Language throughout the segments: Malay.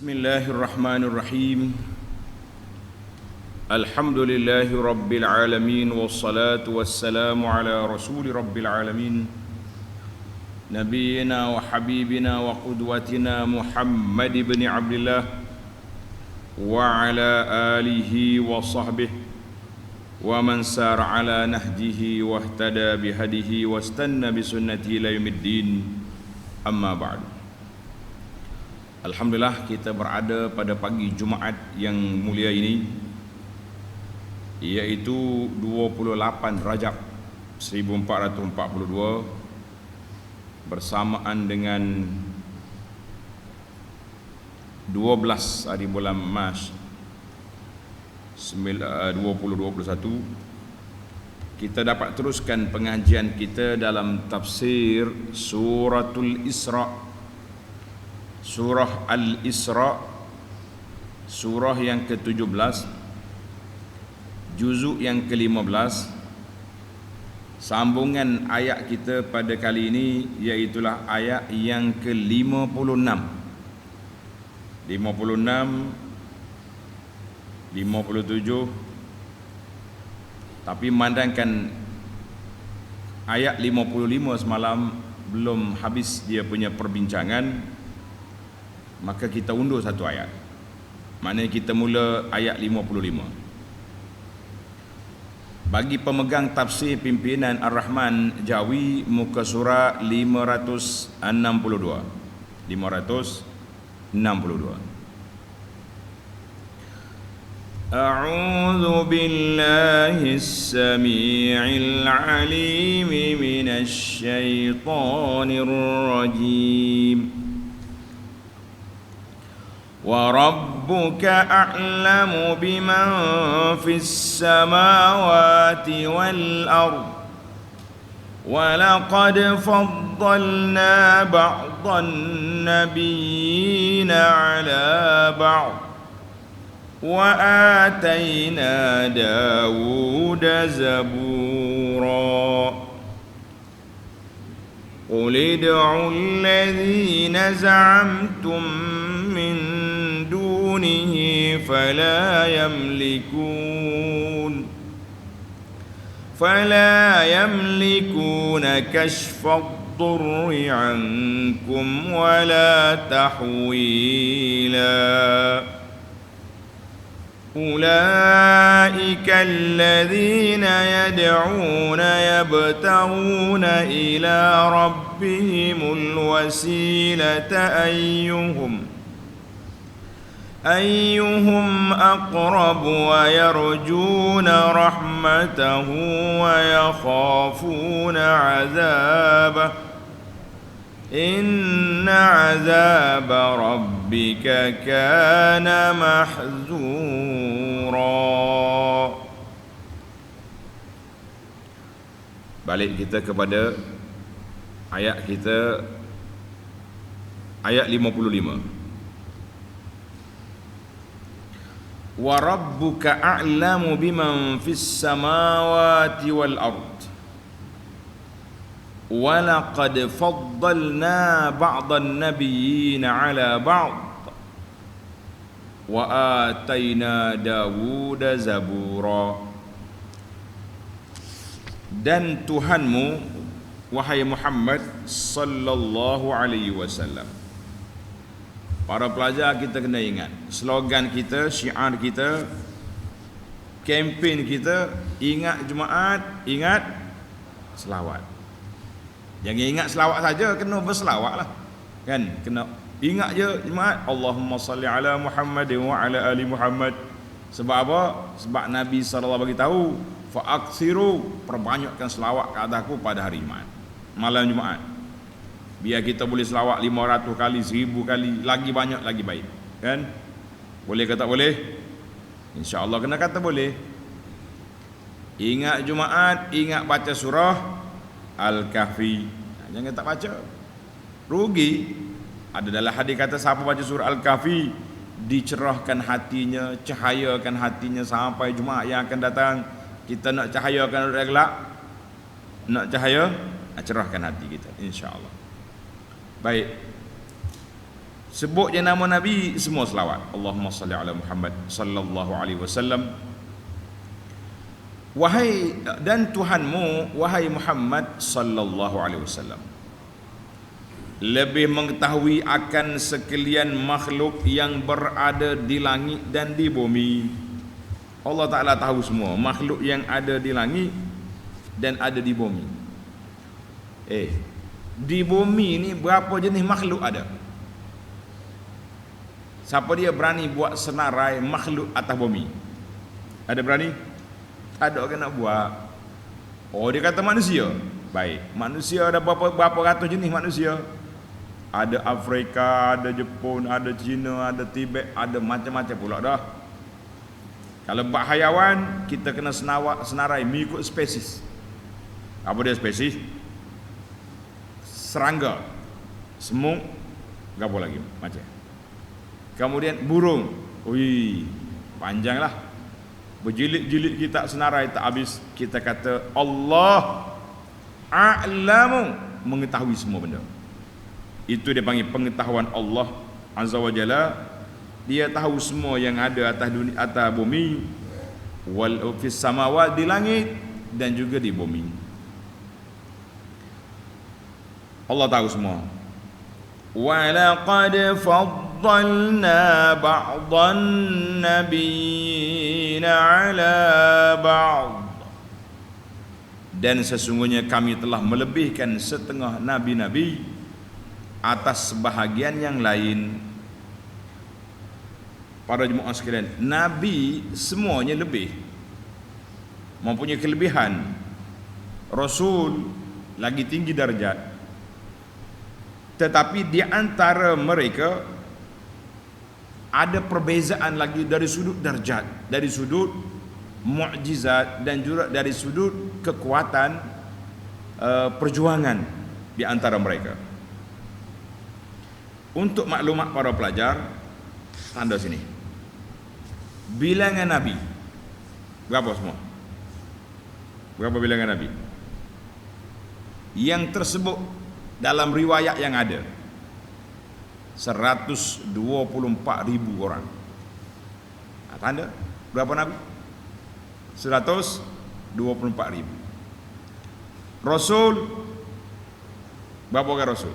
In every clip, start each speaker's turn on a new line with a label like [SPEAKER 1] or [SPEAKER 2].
[SPEAKER 1] Bismillahirrahmanirrahim. Alhamdulillahi rabbil alamin, wassalatu wassalamu ala rasuli rabbil alamin, nabiyyina wa habibina wa qudwatina Muhammad ibn Abdullah wa ala alihi wa sahbihi wa man sara ala nahjihi wa ihtada bihadihi wa istanna bisunnati ila yaumiddin. Amma ba'du. Alhamdulillah, kita berada pada pagi Jumaat yang mulia ini, iaitu 28 Rajab 1442 bersamaan dengan 12 hari bulan Mac 2021. Kita dapat teruskan pengajian kita dalam tafsir Suratul Isra, Surah Al-Isra, surah yang ke-17, juzuk yang ke-15. Sambungan ayat kita pada kali ini iaitulah ayat yang ke-56, 56, 57. Tapi memandangkan ayat 55 semalam belum habis dia punya perbincangan, maka kita undur satu ayat. Maknanya kita mula ayat 55. Bagi pemegang tafsir pimpinan Ar-Rahman Jawi, muka surat 562. A'udzu billahis samii'il 'aliim minasy syaithaanir rajiim. وَرَبُّكَ أَعْلَمُ بِمَنْ فِي السَّمَاوَاتِ وَالْأَرْضِ وَلَقَدْ فَضَّلْنَا بَعْضَ النَّبِيِّينَ عَلَى بَعْضٍ وَآتَيْنَا دَاوُودَ زَبُورًا قُلِ ادْعُوا الَّذِينَ زَعَمْتُمْ مِنْ دونه فلا يملكون كشف الضر عنكم ولا تحويلا أولئك الذين يدعون يبتغون إلى ربهم الوسيلة أيهم أقرب ويرجون رحمته ويخافون عذابه إن عذاب ربك كان محذورا. Balik kita kepada ayat kita, ayat 55. Wa rabbuka a'lamu biman fis samawati wal ard wa laqad faddalna ba'dhan nabiyyin 'ala ba'd wa atayna Dawuda zabura. Dan Tuhanmu, wahai Muhammad sallallahu alaihi wasallam. Para pelajar, kita kena ingat slogan kita, syiar kita, kempen kita, ingat Jumaat, ingat selawat. Jangan ingat selawat saja, kena berselawat lah, kan? Kena ingat je Jumaat, Allahumma salli ala Muhammad wa ala ali Muhammad. Sebab apa? Sebab Nabi SAW beritahu, fa'aksiru, perbanyakkan selawat ke atasku pada hari Jumaat, malam Jumaat. Biar kita boleh selawat 500 kali, 1000 kali, lagi banyak lagi baik, kan? Boleh ke tak boleh? InsyaAllah kena kata boleh. Ingat Jumaat, ingat baca surah Al-Kahfi. Jangan tak baca, rugi. Ada dalam hadis kata, siapa baca surah Al-Kahfi, dicerahkan hatinya, cahayakan hatinya sampai Jumaat yang akan datang. Kita nak cahayakan orang gelap, nak cahaya, cerahkan hati kita, insya-Allah. Baik. Sebut je nama Nabi, semua selawat. Allahumma salli ala Muhammad sallallahu alaihi wasallam. Wahai dan Tuhanmu, wahai Muhammad sallallahu alaihi wasallam, lebih mengetahui akan sekalian makhluk yang berada di langit dan di bumi. Allah Ta'ala tahu semua makhluk yang ada di langit dan ada di bumi. Di bumi ni berapa jenis makhluk ada? Siapa dia berani buat senarai makhluk atas bumi? Ada berani? Ada orang nak buat. Oh, dia kata manusia. Baik, manusia ada berapa ratus jenis manusia. Ada Afrika, ada Jepun, ada Cina, ada Tibet, ada macam-macam pula dah. Kalau bab hayawan, kita kena senarai mengikut spesies. Apa dia spesies? Serangga, semut, apa lagi macam. Kemudian burung. Ui, panjanglah. Berjilid-jilid kita senarai tak habis. Kita kata Allah a'lamu, mengetahui semua benda. Itu dia panggil pengetahuan Allah Azza wa Jalla. Dia tahu semua yang ada atas dunia, atas bumi, wal fis samawat, di langit dan juga di bumi. Allah tahu semua. Wa laqad faddalna ba'dhan nabiyina 'ala ba'd. Dan sesungguhnya kami telah melebihkan setengah nabi-nabi atas sebahagian yang lain. Para jemaah sekalian, nabi semuanya lebih, mempunyai kelebihan. Rasul lagi tinggi darjat. Tetapi di antara mereka ada perbezaan lagi dari sudut darjat, dari sudut mukjizat dan juga dari sudut kekuatan perjuangan di antara mereka. Untuk maklumat para pelajar, tanda sini. Bilangan Nabi berapa semua? Berapa bilangan Nabi? Yang tersebut dalam riwayat yang ada 124,000 orang. Tanda berapa Nabi? 124,000. Rasul berapa orang Rasul?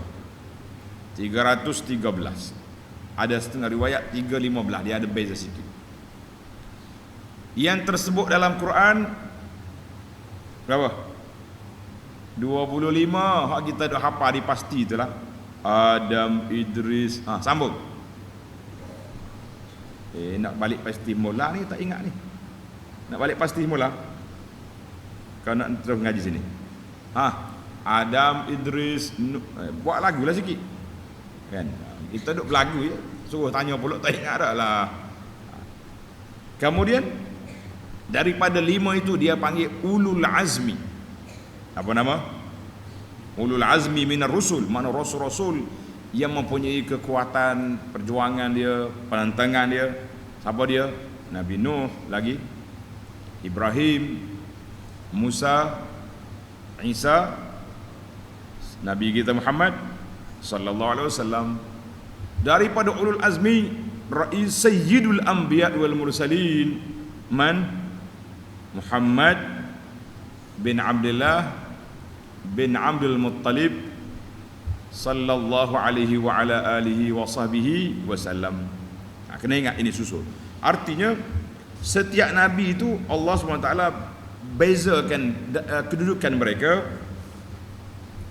[SPEAKER 1] 313. Ada setengah riwayat 315, dia ada beza sikit. Yang tersebut dalam Quran berapa? 25. Hak kita dah hafal di pasti itulah. Adam, Idris. Sambung. Nak balik pasti mula ni tak ingat ni. Nak balik pasti mula. Kau nak terus ngaji sini. Adam, Idris, buat lagu lah sikit. Kan? Kita duk berlagu je. Suruh tanya pula tak ingat dah lah. Kemudian daripada 5 itu dia panggil ulul azmi. Apa nama? Ulul azmi minar rusul. Mana rasul-rasul yang mempunyai kekuatan perjuangan dia, penentangan dia. Siapa dia? Nabi Nuh lagi, Ibrahim, Musa, Isa, Nabi kita Muhammad sallallahu alaihi wasallam. Daripada ulul azmi, rais sayyidul anbiya wal mursalin, man? Muhammad bin Abdullah bin Abdul Muttalib sallallahu alaihi wa ala alihi wa sahbihi wasallam. Kena ingat ini susul. Artinya setiap nabi itu Allah SWT bezakan kedudukan mereka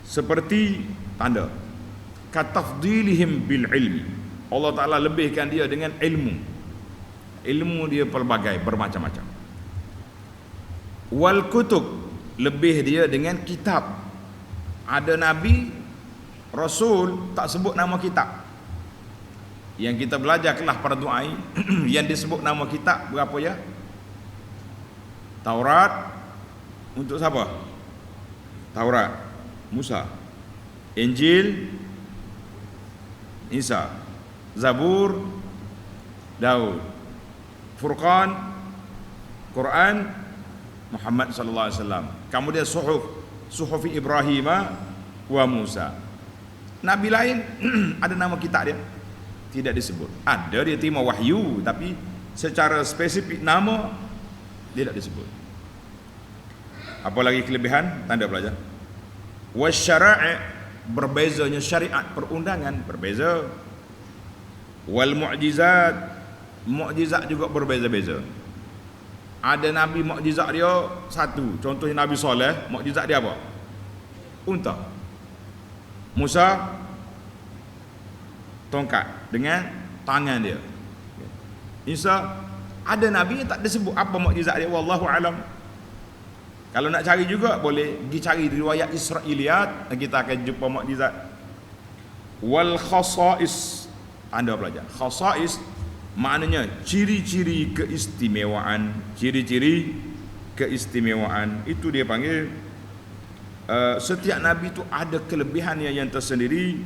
[SPEAKER 1] seperti tanda katafdilihim bil ilmi. Allah Ta'ala lebihkan dia dengan ilmu. Ilmu dia pelbagai, bermacam-macam. Wal kutub, lebih dia dengan kitab. Ada nabi, rasul tak sebut nama kitab. Yang kita belajar kelas pada doa yang disebut nama kitab berapa ya? Taurat untuk siapa? Taurat Musa, Injil Isa, Zabur Daud, Furqan Quran Muhammad sallallahu alaihi wasallam. Kemudian suhuf Ibrahim wa Musa. Nabi lain ada nama kitab dia. tidak disebut. Ada dia terima wahyu, tapi secara spesifik nama tidak disebut. Apa lagi kelebihan? Tanda pelajar. Wasyara'i, berbezanya syariat perundangan berbeza. Wal mu'jizat, mukjizat juga berbeza-beza. Ada nabi mukjizat dia satu, contohnya Nabi Soleh, mukjizat dia apa? Unta. Musa tongkat dengan tangan dia. Isa, ada nabi yang tak disebut apa mukjizat dia, wallahu alam. Kalau nak cari juga boleh pergi cari riwayat Israiliyat, kita akan jumpa mukjizat. Wal khasais, anda belajar. Khasais maknanya ciri-ciri keistimewaan, ciri-ciri keistimewaan. Itu dia panggil setiap nabi itu ada kelebihannya yang tersendiri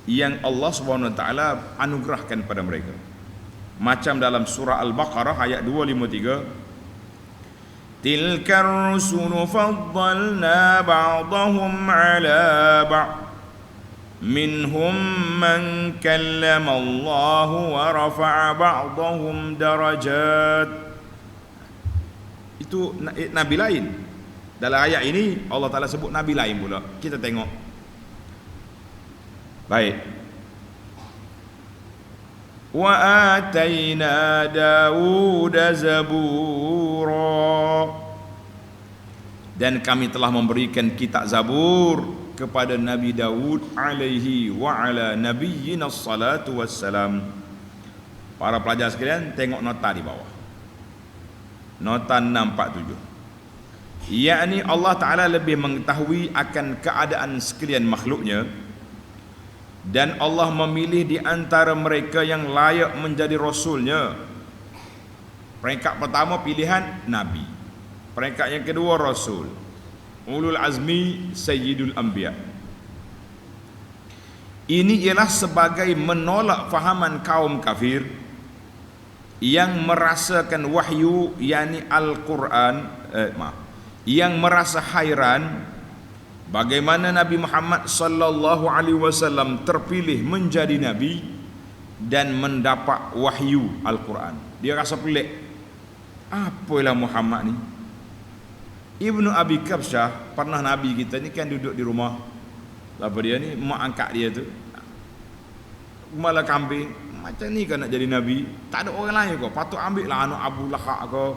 [SPEAKER 1] yang Allah Subhanahu wa taala anugerahkan pada mereka. Macam dalam surah Al-Baqarah ayat 253, tilkar rusulu faddalna ba'dahum 'ala ba'd minhum man kallama Allah wa rafa'a ba'dahum darajat. Itu nabi lain. Dalam ayat ini Allah Taala sebut nabi lain pula. Kita tengok. Baik. Wa atayna Daud zabura. Dan kami telah memberikan kitab Zabur kepada Nabi Daud alaihi wa ala nabiyyina salatu wassalam. Para pelajar sekalian, tengok nota di bawah. Nota 647. Yakni Allah Ta'ala lebih mengetahui akan keadaan sekalian makhluknya, dan Allah memilih di antara mereka yang layak menjadi rasulnya. Peringkat pertama pilihan Nabi, peringkat yang kedua Rasul, ulul azmi sayyidul anbiya. Ini ialah sebagai menolak fahaman kaum kafir yang merasakan wahyu, yakni Al-Quran, yang merasa hairan bagaimana Nabi Muhammad sallallahu alaihi wasallam terpilih menjadi nabi dan mendapat wahyu Al-Quran. Dia rasa pelik, apalah Muhammad ni. Ibnu Abi Kabsyah, pernah nabi kita ni kan duduk di rumah, apa dia ni, mak angkat dia tu malah kambing, macam ni kan nak jadi nabi, tak ada orang lain kau, patut ambil lah anak Abu Lahab kau,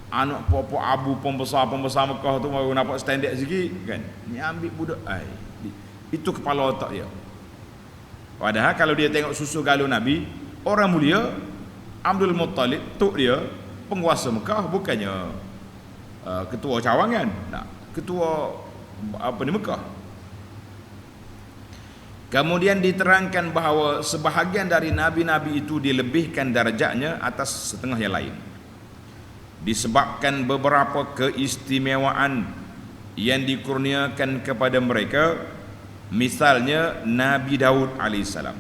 [SPEAKER 1] anak pokok Abu pembesar Mekah tu baru nampak standard sikit kan. Ni ambil budak itu kepala otak dia. Padahal kalau dia tengok susu galuh Nabi, orang mulia Abdul Muttalib, tok dia penguasa Mekah, bukannya ketua cawangan, ketua apa ni Mekah. Kemudian diterangkan bahawa sebahagian dari nabi-nabi itu dilebihkan darjatnya atas setengah yang lain disebabkan beberapa keistimewaan yang dikurniakan kepada mereka. Misalnya Nabi Daud alaihissalam,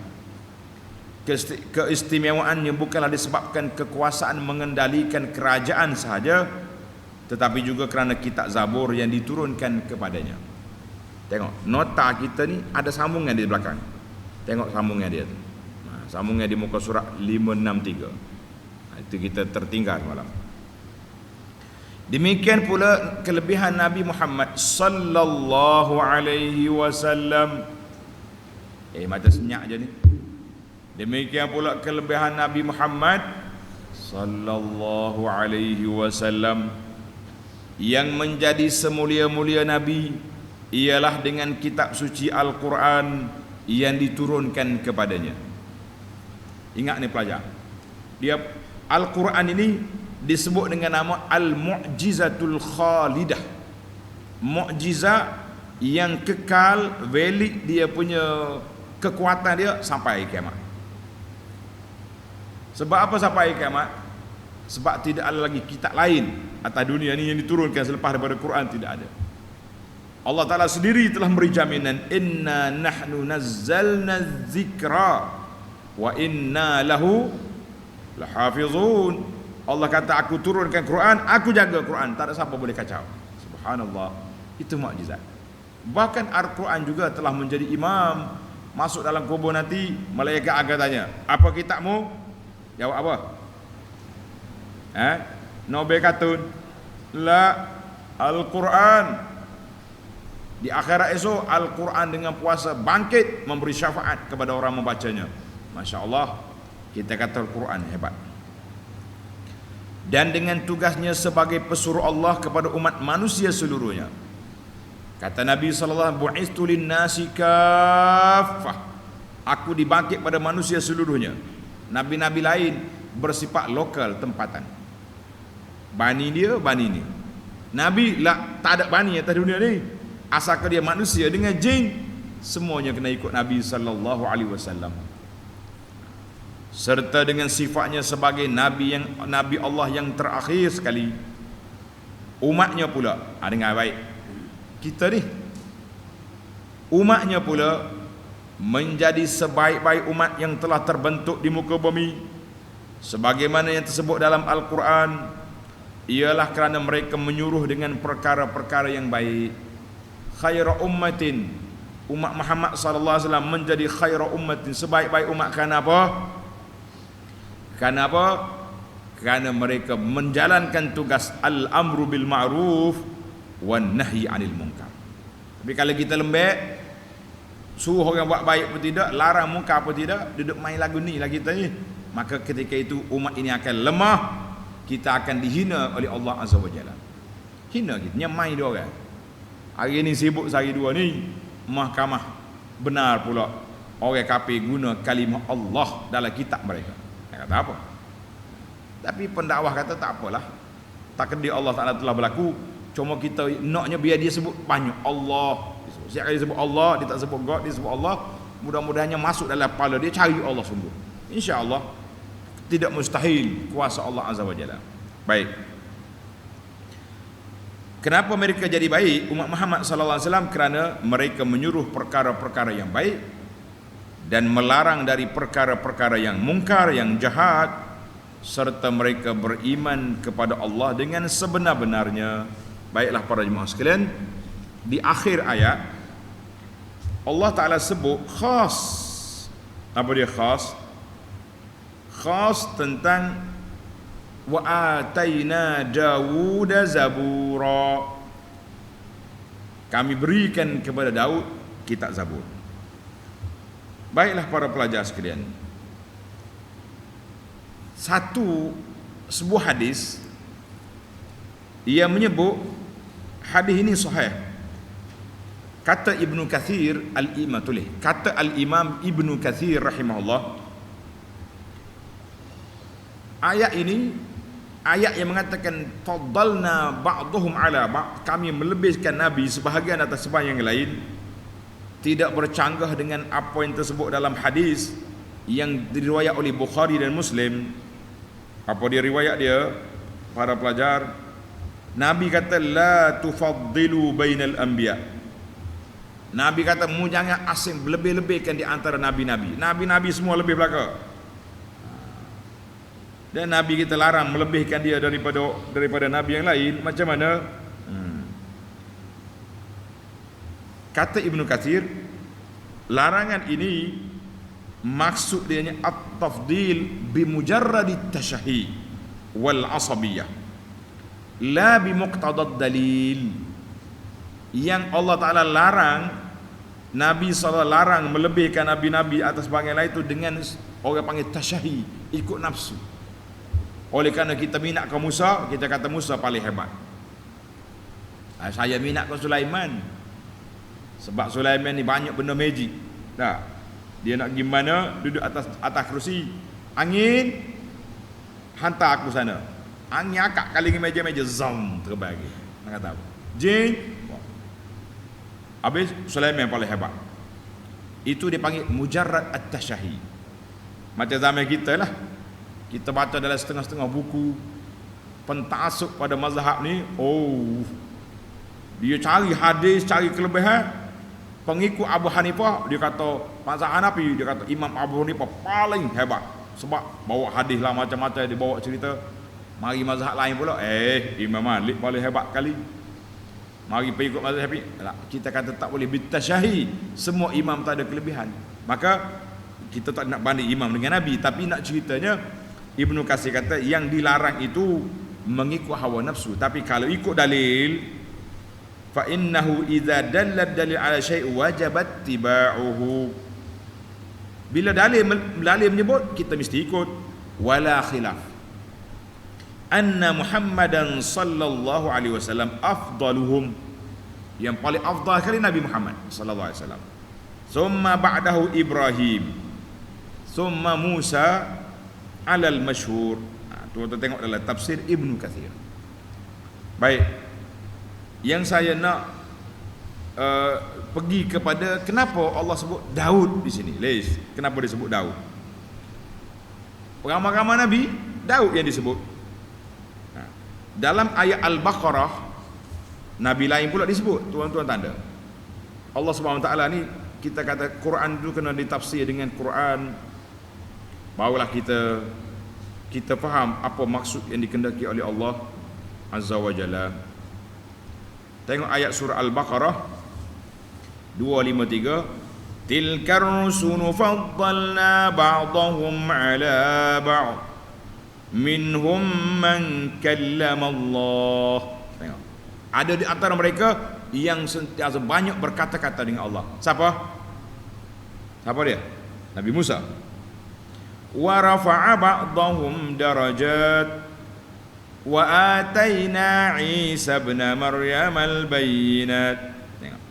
[SPEAKER 1] keistimewaannya bukanlah disebabkan kekuasaan mengendalikan kerajaan sahaja, tetapi juga kerana kitab Zabur yang diturunkan kepadanya. Tengok nota kita ni ada sambungan di belakang. Tengok sambungan dia tu. Sambungan di muka surat 563. Itu kita tertinggal malam. Demikian pula kelebihan Nabi Muhammad sallallahu alaihi wasallam. Macam senyap je ni. Demikian pula kelebihan Nabi Muhammad sallallahu alaihi wasallam yang menjadi semulia-mulia nabi ialah dengan kitab suci Al-Quran yang diturunkan kepadanya. Ingat ni pelajar, dia Al-Quran ini disebut dengan nama Al-Mu'jizatul Khalidah, mukjizat yang kekal, valid, dia punya kekuatan dia sampai kiamat. Sebab apa sampai kiamat? Sebab tidak ada lagi kitab lain atas dunia ni yang diturunkan selepas daripada Quran, tidak ada. Allah Ta'ala sendiri telah memberi jaminan, inna nahnu nazzalna dzikra wa inna lahu lahafizun. Allah kata, aku turunkan Quran, aku jaga Quran, tak ada siapa boleh kacau. Subhanallah, itu mukjizat. Bahkan Al-Quran juga telah menjadi imam Masuk dalam kubur nanti, malaikat akan tanya, apa kitabmu? Jawab apa? Nobel katun, la Al-Quran. Di akhirat esok Al-Quran dengan puasa bangkit memberi syafaat kepada orang membacanya. Masya Allah, kita kata Al-Quran hebat. Dan dengan tugasnya sebagai pesuruh Allah kepada umat manusia seluruhnya. Kata Nabi sallallahu alaihi wasallam, bu'istu lin-nasi kaffah. Aku dibangkit pada manusia seluruhnya. Nabi-nabi lain bersifat lokal tempatan. Bani dia, bani ni. Nabi lah tak ada bani atas dunia ni. Asalkan dia manusia dengan jin, semuanya kena ikut Nabi sallallahu alaihi wasallam. Serta dengan sifatnya sebagai nabi Allah yang terakhir sekali. Umatnya pula dengan baik. Kita ni umatnya pula menjadi sebaik-baik umat yang telah terbentuk di muka bumi. Sebagaimana yang tersebut dalam Al-Quran, ialah kerana mereka menyuruh dengan perkara-perkara yang baik. Khairu ummatin, umat Muhammad sallallahu alaihi wasallam menjadi khairu ummatin, sebaik-baik umat. Kenapa? Kenapa? Kerana mereka menjalankan tugas al-amru bil ma'ruf wan nahyi 'anil munkar. Tapi kalau kita lembek, suruh orang buat baik pun tidak, larang munkar pun tidak, duduk main lagu ni lah kita ni, maka ketika itu umat ini akan lemah, kita akan dihina oleh Allah Azza wa Jalla. Hina kita, nyamai dia orang. Hari ni sibuk sehari dua ni, mahkamah benar pula orang kafir guna kalimah Allah dalam kitab mereka. Dia kata apa? Tapi pendakwah kata tak apalah, takdir Allah Ta'ala telah berlaku, cuma kita naknya biar dia sebut banyak Allah. Setiap kali dia sebut Allah, dia tak sebut God, dia sebut Allah, mudah-mudahannya masuk dalam kepala dia, cari Allah sungguh. InsyaAllah tidak mustahil kuasa Allah Azza wa Jalla. Baik. Kenapa mereka jadi baik umat Muhammad sallallahu alaihi wasallam? Kerana mereka menyuruh perkara-perkara yang baik dan melarang dari perkara-perkara yang mungkar, yang jahat, serta mereka beriman kepada Allah dengan sebenar-benarnya. Baiklah para jemaah sekalian, di akhir ayat Allah Ta'ala sebut khas. Apa dia khas? Khas tentang wa ataina Dawuda zabura. Kami berikan kepada Daud kitab Zabur. Baiklah para pelajar sekalian, sebuah hadis ia menyebut hadis ini sahih. Kata Ibnu Katsir al-Imam, kata al-Imam Ibnu Katsir rahimahullah, ayat ini ayat yang mengatakan faddalna ba'dhum ala ba'd, kami melebihkan nabi sebahagian atas sebahagian yang lain, tidak bercanggah dengan apa yang tersebut dalam hadis yang diriwayat oleh Bukhari dan Muslim. Apa dia riwayat dia para pelajar? Nabi kata la tufaddilu bainal anbiya. Nabi kata mu jangan asing lebih-lebihkan di antara nabi-nabi. Nabi-nabi semua lebih belaka. Dan Nabi kita larang melebihkan dia daripada Nabi yang lain. Macam mana? Kata Ibnu Katsir, larangan ini maksud dia at-tafdil bimujarradi tashahi wal asabiyah, la bimuqtadad dalil. Yang Allah Ta'ala larang, Nabi SAW larang melebihkan Nabi-Nabi atas bagian lain itu dengan orang panggil tashahi, ikut nafsu. Oleh kerana kita minat ke Musa, kita kata Musa paling hebat. Saya minat ke Sulaiman, sebab Sulaiman ni banyak benda magic. Dah, dia nak pergi mana, duduk atas kerusi, angin hantar aku sana. Angin akak kali dengan meja-meja, zam, terbagi. Nak kata apa? Jin, habis Sulaiman yang paling hebat. Itu dipanggil mujarrad at-tashahi. Macam zaman kita lah, kita baca dalam setengah-setengah buku pentasuk pada mazhab ni, dia cari hadis, cari kelebihan. Pengikut Abu Hanifah, dia kata mazhab Hanafi, dia kata Imam Abu Hanifah paling hebat sebab bawa hadis lah macam-macam, dia bawa cerita. Mari mazhab lain pula, Imam Malik paling hebat kali. Mari pengikut mazhab Syafi'i, kita kata tak boleh bitasyahi, semua imam tak ada kelebihan. Maka kita tak nak banding imam dengan nabi, tapi nak ceritanya Ibnu Katsir kata yang dilarang itu mengikut hawa nafsu. Tapi kalau ikut dalil, fa innahu idza dalla dalil ala syai' wajabat tibauhu. Bila dalil menyebut, kita mesti ikut. Wala khilaf anna Muhammadan sallallahu alaihi wasallam afdaluhum, yang paling afdal kali Nabi Muhammad sallallahu alaihi wasallam. Summa ba'dahu Ibrahim, summa Musa alal masyhur. Tuan-tuan tengok dalam tafsir Ibnu Katsir. Baik, yang saya nak pergi kepada kenapa Allah sebut Daud di sini. Leis, kenapa disebut Daud? Ramai-ramai Nabi, Daud yang disebut. Dalam ayat Al-Baqarah, Nabi lain pula disebut. Tuan-tuan tanda, Allah Subhanahu Wa Taala ni, kita kata Quran tu kena ditafsir dengan Quran, barulah kita faham apa maksud yang dikehendaki oleh Allah Azza wa Jalla. Tengok ayat surah Al-Baqarah 253. Tilkar rusulu faddalna ba'dahum ala ba'd minhum man kallama Allah. Tengok, ada di antara mereka yang sentiasa banyak berkata-kata dengan Allah. Siapa dia? Nabi Musa. Wa rafa'a ba'dahum darajat wa atayna Isa ibn Maryam al-bayyinat. Tengok,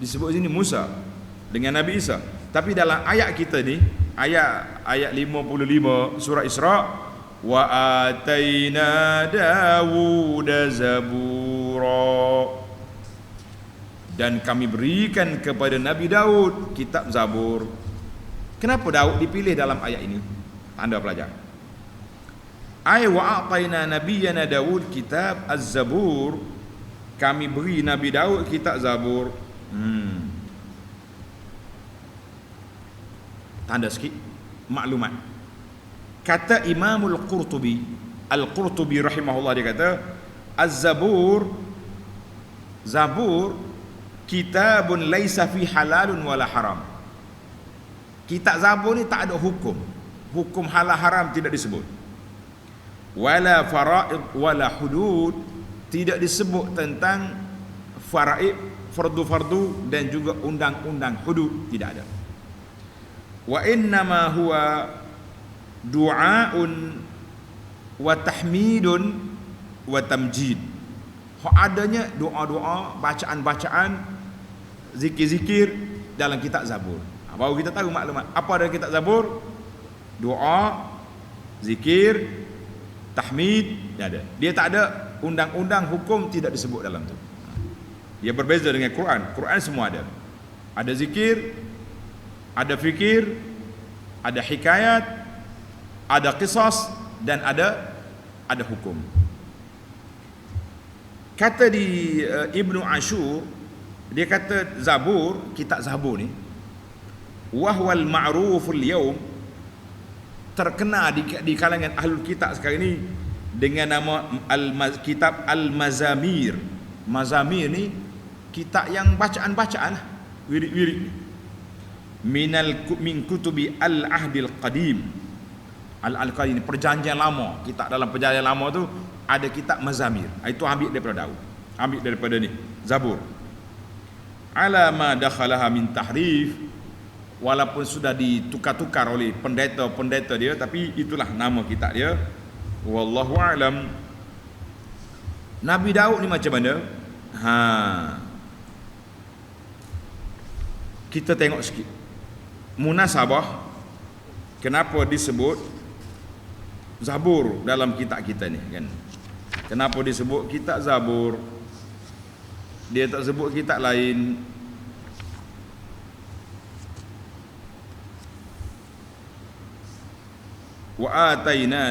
[SPEAKER 1] disebut sini Musa dengan Nabi Isa. Tapi dalam ayat kita ni, ayat 55 surah Isra, wa atayna Dawud zabura, dan kami berikan kepada Nabi Daud kitab Zabur. Kenapa Daud dipilih dalam ayat ini? Anda pelajar. Ay wa atayna nabiyyana Daud kitab Az-Zabur, kami beri Nabi Daud kitab Zabur. Tanda sikit maklumat. Kata Imamul Qurtubi, Al-Qurtubi rahimahullah, dia kata Az-Zabur, Zabur kitabun laisa fi halalun wala haram. Kitab Zabur ni tak ada hukum halal haram tidak disebut. Wala faraid wala hudud, tidak disebut tentang faraid, fardu-fardu, dan juga undang-undang hudud, tidak ada. Wa innama huwa du'aun wa tahmidun wa tamjid. Adanya doa-doa, bacaan-bacaan, zikir-zikir dalam kitab Zabur. Baru kita tahu maklumat apa dalam kitab Zabur. Doa, zikir, tahmid, ada. Dia tak ada undang-undang hukum, tidak disebut dalam tu. Dia berbeza dengan Quran. Quran semua ada. Ada zikir, ada fikir, ada hikayat, ada qisas, dan ada hukum. Kata di Ibnu Ashur, dia kata Zabur, kitab Zabur ni, wahwal ma'ruful yawm, terkena di kalangan ahlul kitab sekarang ini dengan nama kitab Al-Mazamir. Mazamir ni kitab yang bacaan-bacaan, wirid-wirid, min kutubi al-ahdil qadim. Al-qadim, perjanjian lama. Kitab dalam perjanjian lama tu ada kitab Mazamir. Itu ambil daripada Daud, ambil daripada ni Zabur. Ala ma dakhalaha min tahrif, walaupun sudah ditukar-tukar oleh pendeta-pendeta dia, tapi itulah nama kitab dia. Wallahu alam. Nabi Daud ni macam mana? Kita tengok sikit munasabah kenapa disebut Zabur dalam kitab kita ni, kan? Kenapa disebut kitab Zabur? Dia tak sebut kitab lain. Wa atayna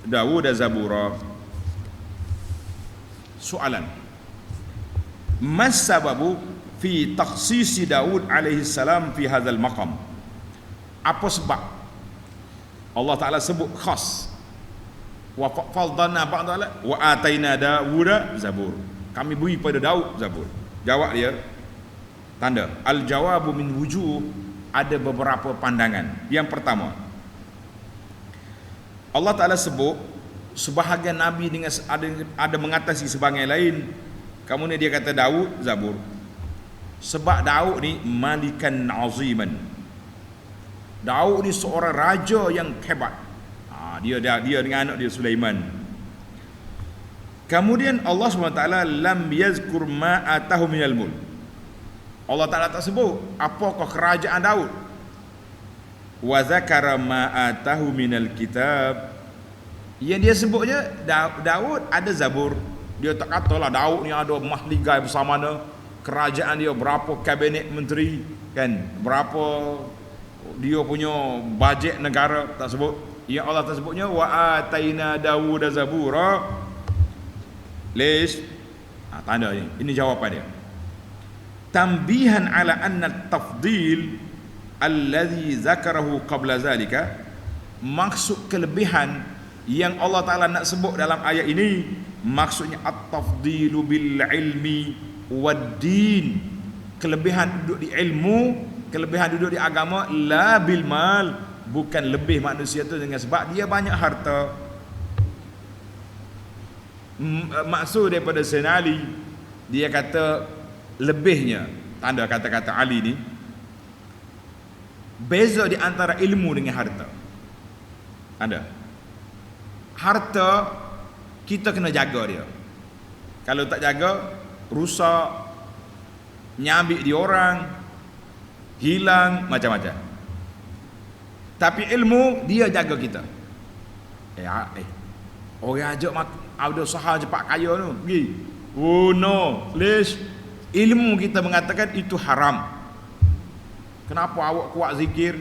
[SPEAKER 1] Dawud zabura. Soalan, mas sababu fi takhsisi Daud alaihi salam fi hadzal maqam? Apa sebab Allah Taala sebut khas, wa fadalna ba'da wa atayna Dawud zabur, kami beri pada Daud zabur? Jawab dia, Tanda al-jawabu min wujuh, ada beberapa pandangan. Yang pertama, Allah Ta'ala sebut sebahagian Nabi dengan ada mengatasi sebahagian lain. Kemudian dia kata Daud, Zabur. Sebab Daud ni malikan aziman. Daud ni seorang raja yang hebat. Dia dengan anak dia Sulaiman. Kemudian Allah SWT lam yazkur ma atahu minal mulk. Allah Ta'ala tak sebut apakah kerajaan Daud. Wa zakara ma atahu minal kitab. Yang dia sebutnya Daud ada Zabur. Dia tak katalah Daud ni ada mahligai bersama mana, kerajaan dia berapa kabinet menteri kan, berapa dia punya bajet negara, tak sebut. Yang Allah tak sebutnya wa ataina Dawud zabura. Lish tanda ni. Ini jawapan dia. Tambihan ala anna tafdil alladhi zakarahu qabla zalika, maksud kelebihan yang Allah Ta'ala nak sebut dalam ayat ini, maksudnya at-tafdilu bil ilmi wad din, kelebihan duduk di ilmu, kelebihan duduk di agama, la bil mal, bukan lebih manusia tu dengan sebab dia banyak harta. Maksud daripada Sayyidina Ali, dia kata lebihnya, tanda kata-kata Ali ni, beza di antara ilmu dengan harta. Ada harta, kita kena jaga dia. Kalau tak jaga, rusak, nyambil di orang, hilang, macam-macam. Tapi ilmu, dia jaga kita. Orang ajak ada usaha cepat kaya tu, pergi. Oh no, please. Ilmu kita mengatakan itu haram. Kenapa awak kuat zikir?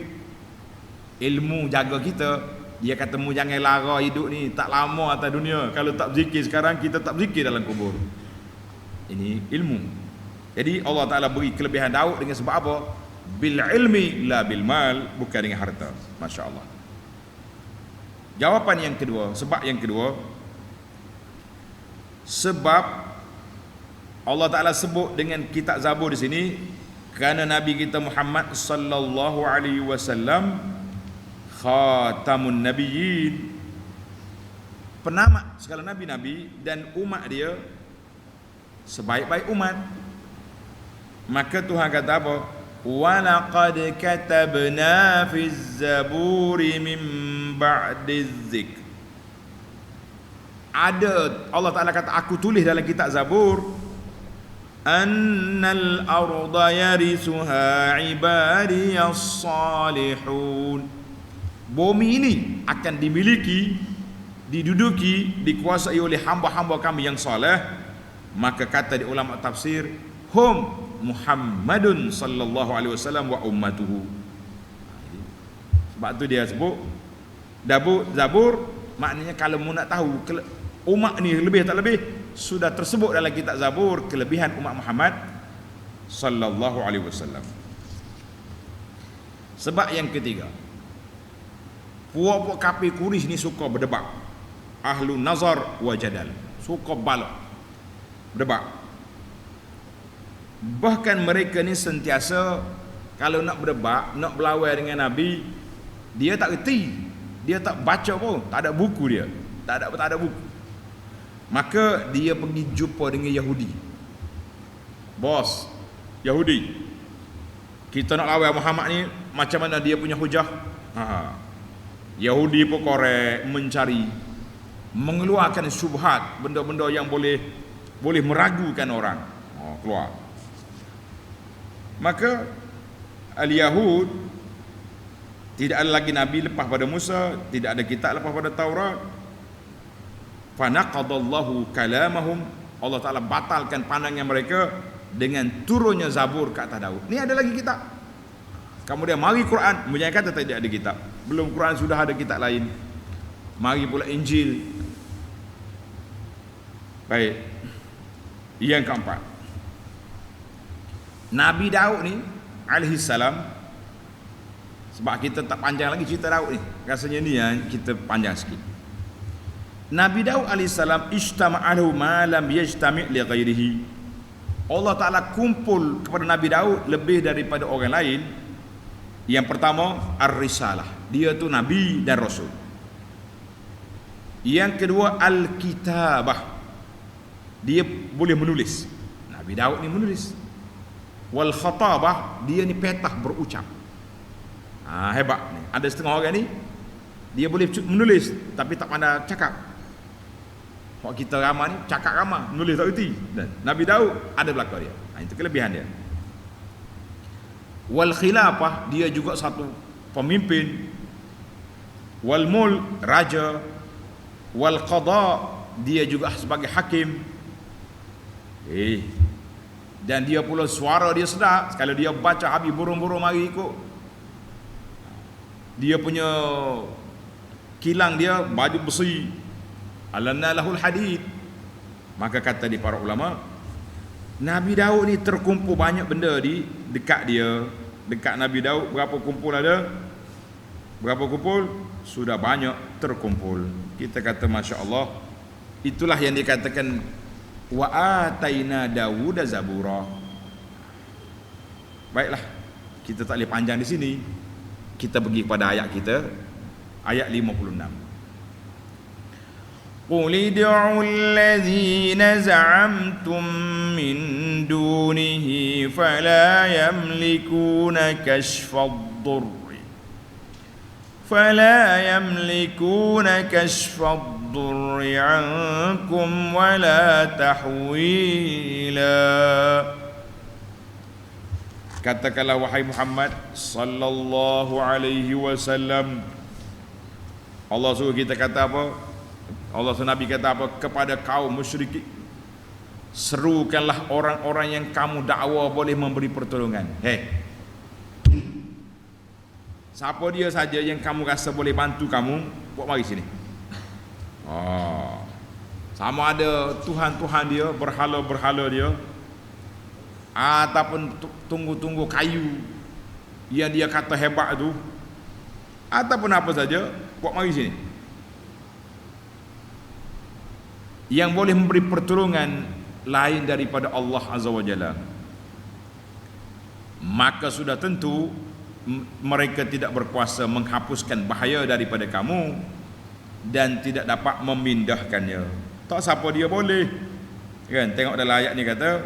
[SPEAKER 1] Ilmu jaga kita. Dia kata mu jangan lara hidup ni, tak lama atas dunia. Kalau tak zikir sekarang, kita tak zikir dalam kubur. Ini ilmu. Jadi Allah Ta'ala beri kelebihan Daud dengan sebab apa? Bil ilmi la bil mal, bukan dengan harta. Masya Allah. Jawapan yang kedua, sebab yang kedua, sebab Allah Ta'ala sebut dengan kitab Zabur di sini kerana Nabi kita Muhammad sallallahu alaihi wasallam khatamun nabiyyin, penamat segala nabi-nabi, dan umat dia sebaik-baik umat. Maka Tuhan kata apa? Wa laqad katabna fiz zaburi min ba'diz zikr. Ada, Allah Ta'ala kata aku tulis dalam kitab Zabur, annal arda yarisuha ibadiyas salihun, bumi ini akan dimiliki, diduduki, dikuasai oleh hamba-hamba kami yang soleh. Maka kata di ulama tafsir, hum Muhammadun sallallahu alaihi wasallam wa ummatuhu. Sebab tu dia sebut Zabur, maknanya kalau mu nak tahu umat ni lebih tak lebih, sudah tersebut dalam kitab Zabur kelebihan umat Muhammad sallallahu alaihi wasallam. Sebab yang ketiga, puak-puak kafir Quraisy ni suka berdebat. Ahlu nazar wa jadal, suka balak, berdebat. Bahkan mereka ni sentiasa kalau nak berdebat, nak berlawan dengan Nabi, dia tak reti, dia tak baca pun, tak ada buku dia, tak ada buku. Maka dia pergi jumpa dengan Yahudi. Bos, Yahudi, kita nak lawan Muhammad ni, macam mana dia punya hujah? Yahudi pun korek, mencari, mengeluarkan syubhat, benda-benda yang boleh meragukan orang. Keluar. Maka al-Yahud, tidak ada lagi Nabi lepas pada Musa, tidak ada kitab lepas pada Taurat. Fanaqadallahu kalamahum, Allah Ta'ala batalkan pandangan mereka dengan turunnya Zabur ke atas Daud. Ni ada lagi kitab. Kemudian mari Quran, jangan kata tidak ada kitab. Belum Quran sudah ada kitab lain. Mari pula Injil. Baik. Yang keempat, Nabi Daud ni alaihi salam, sebab kita tak panjang lagi cerita Daud ni, rasanya ni kita panjang sikit. Nabi Daud AS ijtama'alahu ma lam yajtami' li ghairihi. Allah Ta'ala kumpul kepada Nabi Daud lebih daripada orang lain. Yang pertama, ar-risalah, dia tu Nabi dan Rasul. Yang kedua, al-kitabah, dia boleh menulis. Nabi Daud ni menulis. Wal khatabah, dia ni petah berucap. Hebat ni. Ada setengah orang ni dia boleh menulis tapi tak pandai cakap. Kalau kita ramai ni cakap ramai, menulis tak reti. Dan Nabi Daud ada belakang dia. Itu kelebihan dia. Wal khilafah, dia juga satu pemimpin. Wal mulk, raja. Wal qada, dia juga sebagai hakim. Dan dia pula suara dia sedap. Kalau dia baca habis burung-burung mari ikut. Dia punya kilang dia baju besi. Alanna lahul hadid. Maka kata di para ulama, Nabi Daud ni terkumpul banyak benda di dekat dia. Dekat Nabi Daud berapa kumpul ada? Berapa kumpul? Sudah banyak terkumpul. Kita kata Masya Allah. Itulah yang dikatakan wa ataina Dawuda zabura. Baiklah, kita tak boleh panjang di sini. Kita pergi kepada ayat kita, ayat 56. Qul id'u alladhina za'amtum min dunihi fala yamlikuna kashfad-durri kashfad-durri 'ankum wala tahwila. Katakanlah wahai Muhammad sallallahu alaihi wasallam, Allah suruh kita kata apa? Allah suruh Nabi kata apa kepada kaum musyrikin? Serukanlah orang-orang yang kamu dakwa boleh memberi pertolongan. Siapa dia saja yang kamu rasa boleh bantu kamu, buat mari sini. Sama ada Tuhan-Tuhan dia, berhala-berhala dia, ataupun tunggu-tunggu kayu yang dia kata hebat tu, ataupun apa saja, buat mari sini. Yang boleh memberi pertolongan lain daripada Allah Azza wa Jalla, maka sudah tentu mereka tidak berkuasa menghapuskan bahaya daripada kamu dan tidak dapat memindahkannya. Tak siapa dia boleh. Kan, tengok dalam ayat ni kata,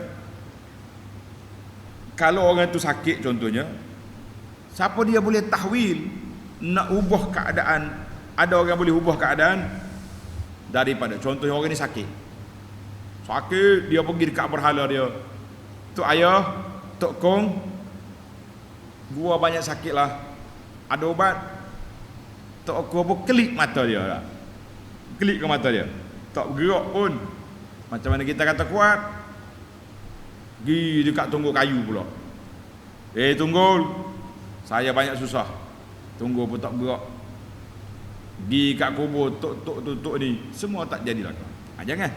[SPEAKER 1] kalau orang tu sakit contohnya, siapa dia boleh tahwil, nak ubah keadaan? Ada orang boleh ubah keadaan daripada, contohnya orang ni sakit, dia pergi dekat berhala dia, Tok Ayah, Tok Kong, gua banyak sakit lah, ada ubat? Tok Kong pun klik mata dia lah. Klik ke mata dia, tak bergerak pun. Macam mana kita kata kuat? Pergi dekat tunggu kayu pula. Tunggul, saya banyak susah. Tunggu pun tak bergerak. Pergi kat kubur, tok ni, semua tak jadilah. Jangan.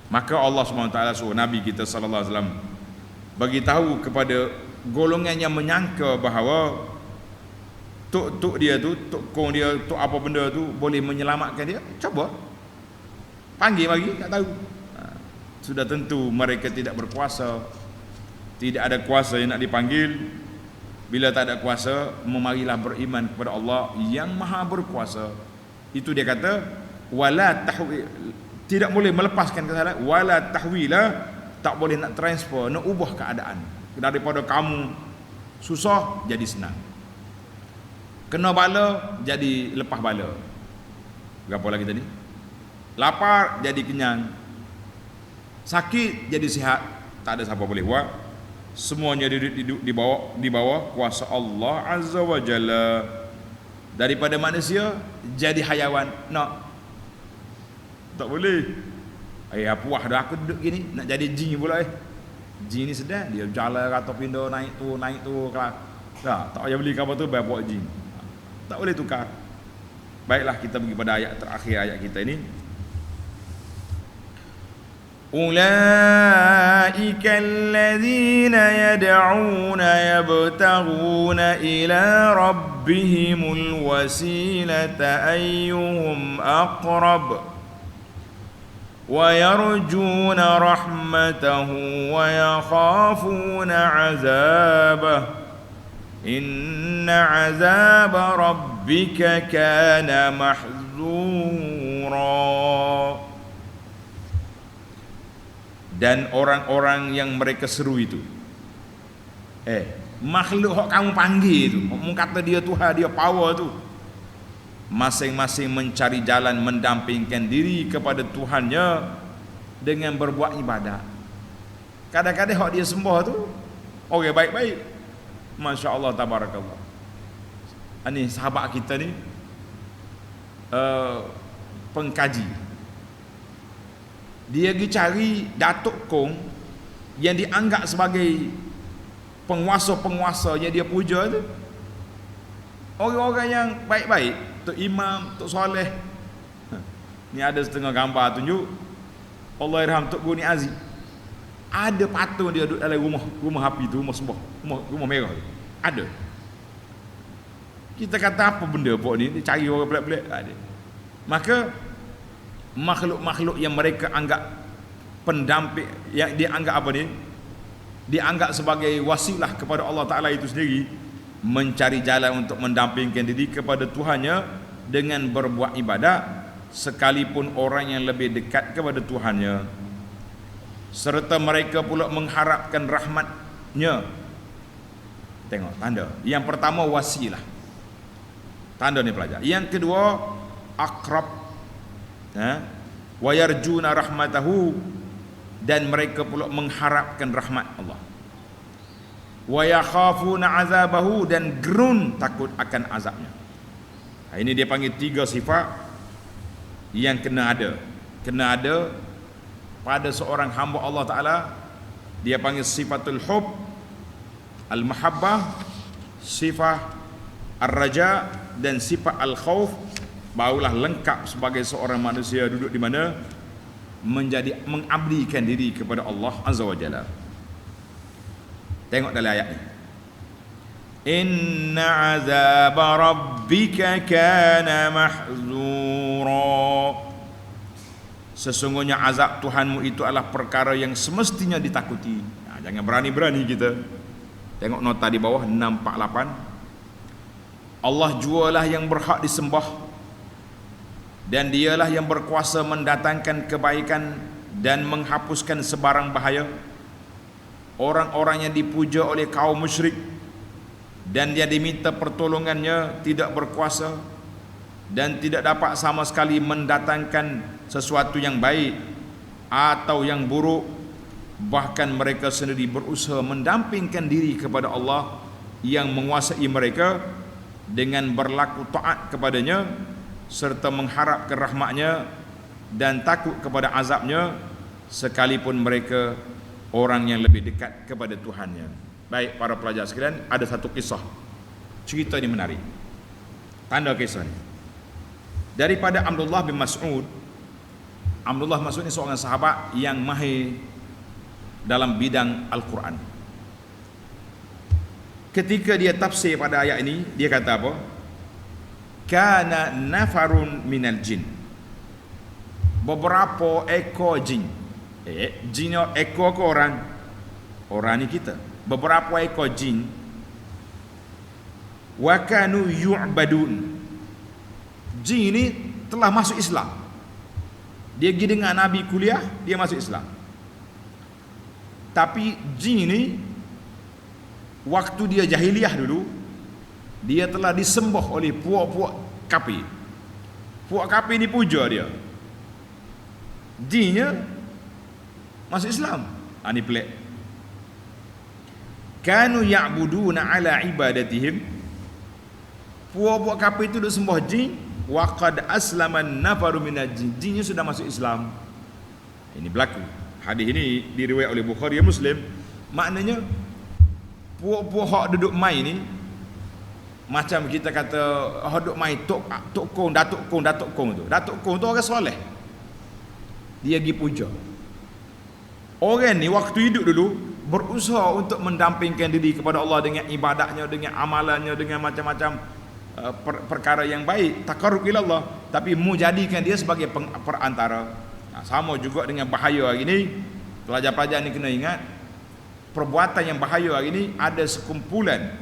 [SPEAKER 1] Maka Allah SWT suruh Nabi kita sallallahu alaihi wasallam bagi tahu kepada golongan yang menyangka bahawa tok dia tu, tok kong dia, tok apa benda tu boleh menyelamatkan dia. Cuba panggil lagi, tak tahu. Sudah tentu mereka tidak berkuasa. Tidak ada kuasa yang nak dipanggil. Bila tak ada kuasa, memarilah beriman kepada Allah yang maha berkuasa. Itu dia kata wala tahwil, tidak boleh melepaskan kesalahan. Wala tahwila, tak boleh nak transfer, nak ubah keadaan. Daripada kamu susah jadi senang, kena bala jadi lepas bala. Berapa lagi tadi? Lapar jadi kenyang, sakit jadi sihat. Tak ada siapa boleh buat. Semuanya duduk di bawah kuasa Allah Azza wa Jalla. Daripada manusia jadi hayawan, tak boleh. Puas dah aku duduk gini, nak jadi jin pula. Jin ni sedar, dia jalan atau pindah naik tu kelas. Tak payah beli kapal tu, bayar buat jin. Tak boleh tukar. Baiklah, kita pergi pada ayat terakhir ayat kita ini. أولئك الذين يدعون يبتغون إلى ربهم الوسيلة أيهم أقرب ويرجون رحمته ويخافون عذابه إن عذاب ربك كان محذورا. Dan orang-orang yang mereka seru itu, makhluk yang kamu panggil itu, kamu kata dia Tuhan, dia power tu, masing-masing mencari jalan mendampingkan diri kepada Tuhannya dengan berbuat ibadat. Kadang-kadang hak dia sembah tu orang baik-baik, Masya Allah, tabarakallah. Ini sahabat kita ni pengkaji. Dia pergi cari Datuk Kong yang dianggap sebagai penguasa-penguasa yang dia puja tu, orang-orang yang baik-baik, Tok Imam, Tok Soleh. Ni ada setengah gambar tunjuk Allahyarham Tok Guni Aziz. Ada patung dia duduk dalam rumah api tu, rumah sembah, rumah merah tu. Ada. Kita kata apa benda pok ni? Dia cari orang pelik-pelik. Ada. Maka makhluk-makhluk yang mereka anggap pendamping, yang dia anggap apa ni? Dianggap sebagai wasilah kepada Allah Ta'ala itu sendiri, mencari jalan untuk mendampingkan diri kepada Tuhannya dengan berbuat ibadat, sekalipun orang yang lebih dekat kepada Tuhannya, serta mereka pula mengharapkan rahmatnya. Tengok tanda. Yang pertama wasilah, tanda ni pelajar. Yang kedua akrab, wa yarjuna rahmatahu, dan mereka pula mengharapkan rahmat Allah. Wa yakhafuna azabahu, dan gerun takut akan azabnya. Ini dia panggil 3 sifat yang kena ada pada seorang hamba Allah Ta'ala. Dia panggil sifatul hub, al-mahabbah, sifat ar-raja, dan sifat al-khawf. Barulah lengkap sebagai seorang manusia duduk di mana menjadi mengabdikan diri kepada Allah Azza wa Jalla. Tengok dalam ayat ni, inna azab rabbika kana mahzura. Sesungguhnya azab Tuhanmu itu adalah perkara yang semestinya ditakuti. Jangan berani-berani kita. Tengok nota di bawah 648. Allah jualah yang berhak disembah, dan dialah yang berkuasa mendatangkan kebaikan dan menghapuskan sebarang bahaya. Orang-orang yang dipuja oleh kaum musyrik dan dia diminta pertolongannya tidak berkuasa dan tidak dapat sama sekali mendatangkan sesuatu yang baik atau yang buruk. Bahkan mereka sendiri berusaha mendampingkan diri kepada Allah yang menguasai mereka dengan berlaku taat kepadanya, serta mengharapkan rahmatnya dan takut kepada azabnya, sekalipun mereka orang yang lebih dekat kepada Tuhannya. Baik para pelajar sekalian, ada satu kisah. Cerita ini menarik. Tanda kisah ini daripada Abdullah bin Mas'ud. Abdullah bin Mas'ud ini seorang sahabat yang mahir dalam bidang Al-Quran. Ketika dia tafsir pada ayat ini, dia kata apa? Kana nafarun minal jin, beberapa ekor jin. Jin ekor ke orang? Orang ni kita. Beberapa ekor jin. Wa kanu yu'badun. Jin ni telah masuk Islam. Dia pergi dengan Nabi kuliah, dia masuk Islam. Tapi jin ni waktu dia jahiliyah dulu, dia telah disembah oleh puak-puak kafir. Puak kafir ni puja dia. Jinnya masuk Islam. Ini pelik. Kanu ya'buduna ala ibadatihim. Puak-puak kafir itu duk sembah jin. Wa qad aslama nafaru minal jin. Jinnya sudah masuk Islam. Ini berlaku. Hadis ini diriwayat oleh Bukhari dan Muslim. Maknanya puak-puak hak duduk mai ni, macam kita kata duduk mai Tok Kong, Datuk Kong tu. Datuk Kong tu orang soleh. Dia pergi puja. Orang ni waktu hidup dulu berusaha untuk mendampingkan diri kepada Allah dengan ibadatnya, dengan amalannya, dengan macam-macam perkara yang baik, taqarrub ila Allah, tapi mu jadikan dia sebagai perantara. Sama juga dengan bahaya hari ni. Pelajar-pelajar ni kena ingat, perbuatan yang bahaya hari ni ada sekumpulan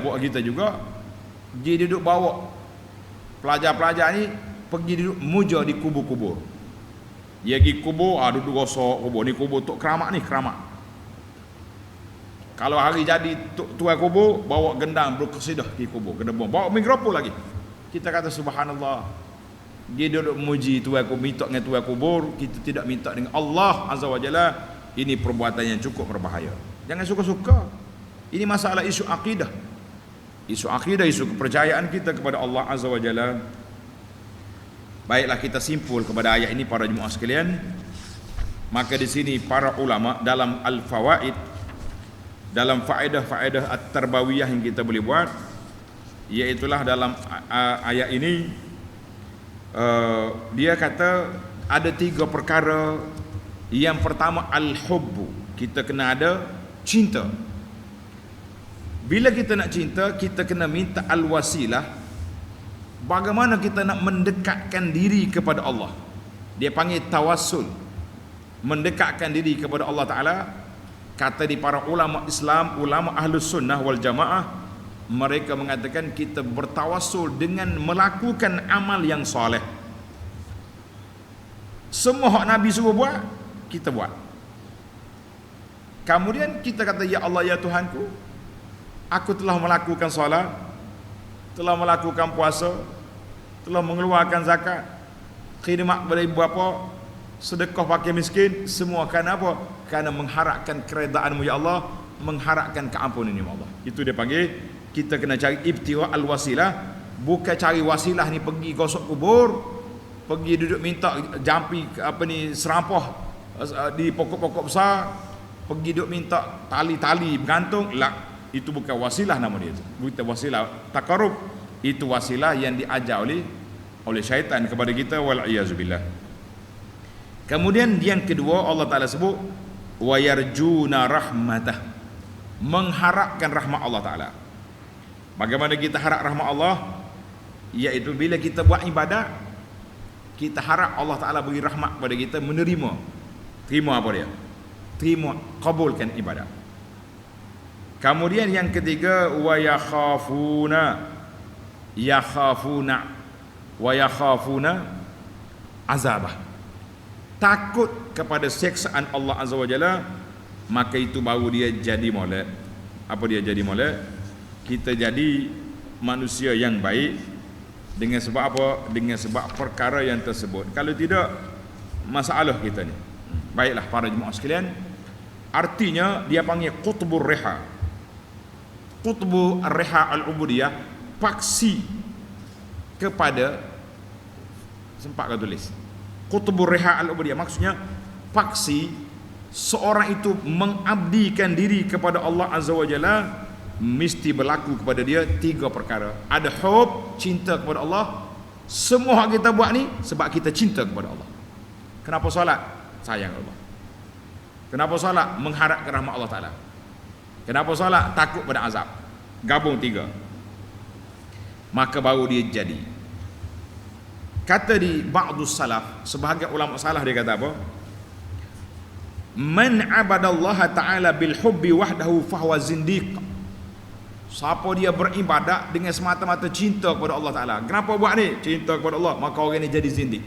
[SPEAKER 1] buat kita juga. Dia duduk bawa pelajar-pelajar ni pergi duduk muja di kubur-kubur. Dia pergi kubur, duduk gosok kubur. Ni kubur tok keramat ni, keramat. Kalau hari jadi tuan kubur, bawa gendang berkesidah di kubur, kena bawa mikrofon lagi. Kita kata subhanallah. Dia duduk memuji tuan kubur, minta dengan tuan kubur, kita tidak minta dengan Allah Azza wa Jalla. Ini perbuatan yang cukup berbahaya. Jangan suka-suka. Ini masalah isu akidah. Isu akidah, isu kepercayaan kita kepada Allah Azza wa Jalla. Baiklah, kita simpul kepada ayat ini para jemaah sekalian. Maka di sini para ulama dalam al-fawaid, dalam faedah-faedah at-tarbawiyah yang kita boleh buat, iaitulah dalam ayat ini dia kata ada 3 perkara. Yang pertama al-hubbu, kita kena ada cinta. Bila kita nak cinta, kita kena minta al-wasilah. Bagaimana kita nak mendekatkan diri kepada Allah? Dia panggil tawassul, mendekatkan diri kepada Allah Ta'ala. Kata di para ulama Islam, ulama Ahlus Sunnah wal Jamaah, mereka mengatakan kita bertawassul dengan melakukan amal yang soleh. Semua hak Nabi suruh buat, kita buat. Kemudian kita kata, ya Allah, ya Tuhanku, aku telah melakukan solat, telah melakukan puasa, telah mengeluarkan zakat, khidmat kepada ibu bapa, sedekah pakai miskin, semua kerana apa? Kerana mengharapkan keredaan-Mu ya Allah, mengharapkan keampunan ya Allah. Itu dia panggil kita kena cari ibtiwa al-wasilah. Bukan cari wasilah ni pergi gosok kubur, pergi duduk minta jampi serampah di pokok-pokok besar, pergi duduk minta tali-tali bergantung. Itu bukan wasilah nama dia. Bukan wasilah takarub. Itu wasilah yang diajar oleh syaitan kepada kita, wal iyazubillah. Kemudian yang kedua Allah Ta'ala sebut wa yarjuna rahmatah, mengharapkan rahmat Allah Ta'ala. Bagaimana kita harap rahmat Allah? Iaitu bila kita buat ibadat, kita harap Allah Ta'ala beri rahmat kepada kita, menerima. Terima apa dia? Terima, kabulkan ibadat. Kemudian yang ketiga wa yakhafuna azabah, takut kepada siksaan Allah Azza wa Jalla. Maka itu baru dia jadi molek. Apa dia jadi molek? Kita jadi manusia yang baik dengan sebab apa? Dengan sebab perkara yang tersebut. Kalau tidak, masalah kita ni. Baiklah para jemaah sekalian, artinya dia panggil qutbur riha. Qutbu ar-riha al-ubudiyah, paksi kepada, sempat kau tulis qutbur riha al-ubudiyah, maksudnya paksi seorang itu mengabdikan diri kepada Allah Azza wa Jalla, mesti berlaku kepada dia 3 perkara. Ada hub, cinta kepada Allah. Semua yang kita buat ni sebab kita cinta kepada Allah. Kenapa solat? Sayang Allah. Kenapa solat? Mengharapkan rahmat Allah Ta'ala. Kenapa solat? Takut pada azab. Gabung 3, maka baru dia jadi. Kata di ba'dus salaf, sebahagian ulama salaf, dia kata apa? Man abadallaha ta'ala bil hubbi wahdahu fahuwa zindiq. Siapa dia beribadat dengan semata-mata cinta kepada Allah Ta'ala. Kenapa buat ni? Cinta kepada Allah, maka orang ni jadi zindiq.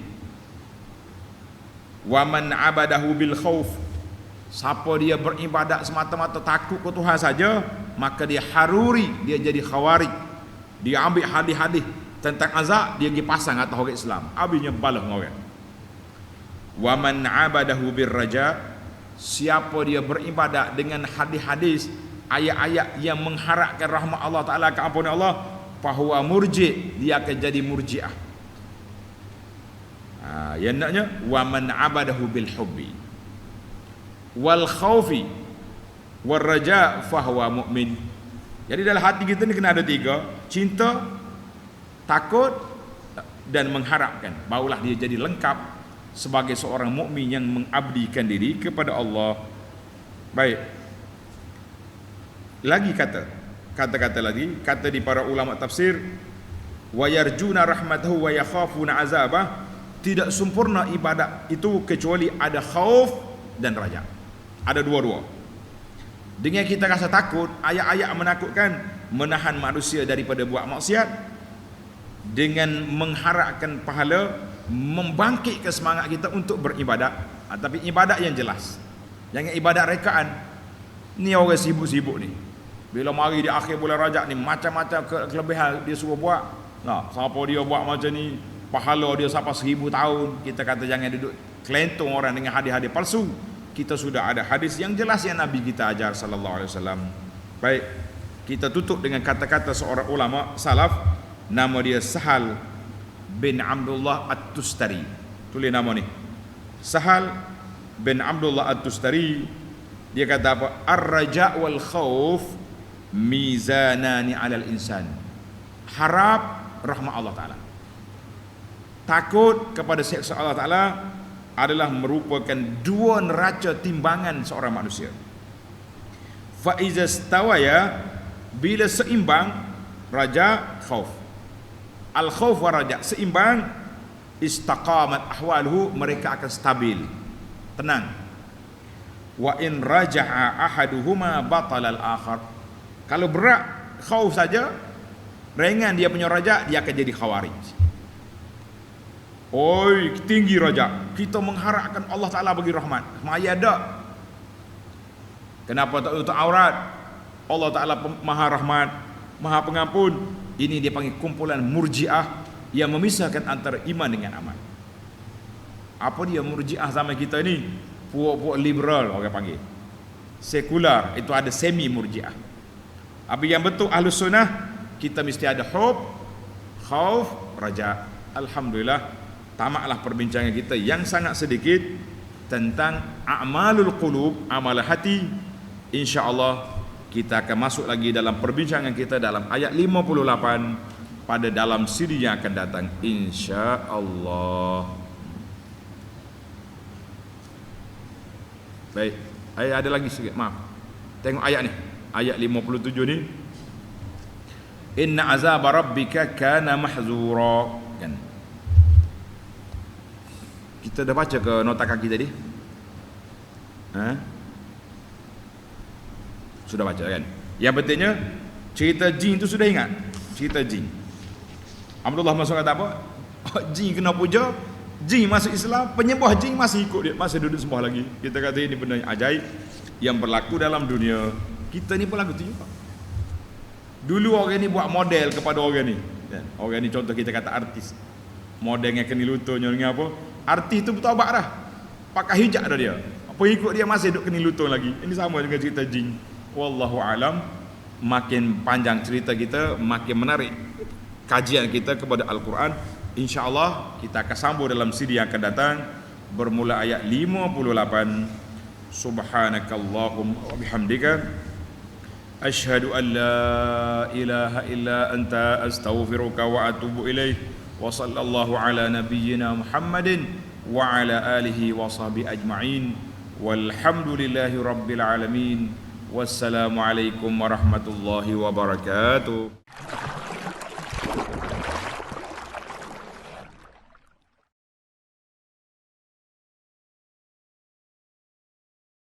[SPEAKER 1] Wa man abadahu bil khauf. Siapa dia beribadat semata-mata takut ke Tuhan saja, maka dia haruri, dia jadi khawarij. Dia ambil hadis-hadis tentang azab, dia pergi pasang atas orang Islam, habisnya balah orang. Wa man abadahu bir raja. Siapa dia beribadat dengan hadis-hadis, ayat-ayat yang mengharapkan rahmat Allah Ta'ala, keampunan Allah, fahuwa murji', dia akan jadi murji'ah. Yang naknya wa man abadahu bil hubbi wal khaufi wal raja' fahuwa mu'min. Jadi dalam hati kita ni kena ada 3: cinta, takut dan mengharapkan. Barulah dia jadi lengkap sebagai seorang mukmin yang mengabdikan diri kepada Allah. Baik. Lagi kata-kata lagi, kata di para ulama tafsir, wa yarjuna rahmatahu wa yakhafuna azabah, tidak sempurna ibadat itu kecuali ada khauf dan raja. Ada dua-dua. Dengan kita rasa takut, ayat-ayat menakutkan, menahan manusia daripada buat maksiat, dengan mengharapkan pahala, membangkitkan semangat kita untuk beribadat. Tapi ibadat yang jelas. Jangan ibadat rekaan. Ni orang sibuk-sibuk ni. Bila mari di akhir bulan Rajab ni, macam-macam kelebihan dia suruh buat. Nah, siapa dia buat macam ni, pahala dia sampai 1000 tahun. Kita kata jangan duduk kelentong orang dengan hadis-hadis palsu. Kita sudah ada hadis yang jelas yang Nabi kita ajar sallallahu alaihi wasallam. Baik, kita tutup dengan kata-kata seorang ulama salaf, nama dia Sahal bin Abdullah At-Tustari. Tulis nama ni. Sahal bin Abdullah At-Tustari, dia kata apa? Ar-raja' wal khauf mizanani 'alal insan. Harap rahmat Allah Taala, takut kepada siksa Allah Taala adalah merupakan dua neraca timbangan seorang manusia. Fa iza stawaya, bila seimbang, raja khauf, al khauf wa raja seimbang, istaqamat ahwaluhu, mereka akan stabil, tenang. Wa in raja'a ahaduhuma batala al akhar. Kalau berat khauf saja, ringan dia punya raja, dia akan jadi khawarij. Oi, tinggi raja, kita mengharapkan Allah Ta'ala bagi rahmat, maya dak. Kenapa tak tutup aurat? Allah Ta'ala maha rahmat, maha pengampun. Ini dia panggil kumpulan murjiah yang memisahkan antara iman dengan amal. Apa dia murjiah zaman kita ni? Puak-puak liberal orang panggil, sekular. Itu ada semi murjiah. Tapi yang betul ahlus sunnah, kita mesti ada hub, khauf, raja. Alhamdulillah, tamatlah perbincangan kita yang sangat sedikit tentang a'malul qulub, amal hati. InsyaAllah kita akan masuk lagi dalam perbincangan kita dalam ayat 58 pada dalam siri yang akan datang, InsyaAllah. Baik, ada lagi sikit, maaf. Tengok ayat ni, ayat 57 ni. Inna azab rabbika kana mahzura. Kan? Kita dah baca ke nota kaki tadi? Sudah baca kan? Yang pentingnya cerita jin tu sudah ingat? Cerita jin. Abdullah masuk kata apa? Jin kena puja, jin masuk Islam, penyembah jin masih ikut dia, masih duduk sembah lagi. Kita kata ini benda yang ajaib yang berlaku dalam dunia. Kita ni pun lagu tu juga. Dulu orang ni buat model kepada orang ni. Orang ni contoh kita kata artis. Model dengan keni lututnya dengan apa? Artis tu bertaubat dah. Pakai hijab dah dia. Pengikut dia masih duduk keni lutut lagi. Ini sama dengan cerita jin. Wallahu alam. Makin panjang cerita kita, makin menarik kajian kita kepada Al-Quran. InsyaAllah kita akan sambung dalam siri yang akan datang, bermula ayat 58. Subhanakallahumma wa bihamdika, asyhadu an la ilaha illa anta, astaghfiruka wa atubu ilaih. Wa sallallahu ala nabiyyina Muhammadin wa ala alihi wa sahbihi ajma'in. Walhamdulillahi rabbil alamin. Wassalamu alaikum warahmatullahi wabarakatuh.